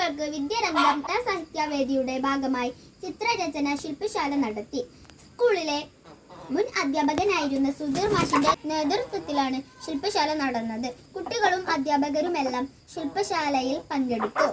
കുട്ടികൾക്ക് വിദ്യാരംഗം സാഹിത്യവേദിയുടെ ഭാഗമായി ചിത്രരചന ശില്പശാല നടത്തി. സ്കൂളിലെ മുൻ അധ്യാപകനായിരുന്ന സുധീർ മാഷിന്റെ നേതൃത്വത്തിലാണ് ശില്പശാല നടന്നത്. കുട്ടികളും അധ്യാപകരുമെല്ലാം ശില്പശാലയിൽ പങ്കെടുത്തു.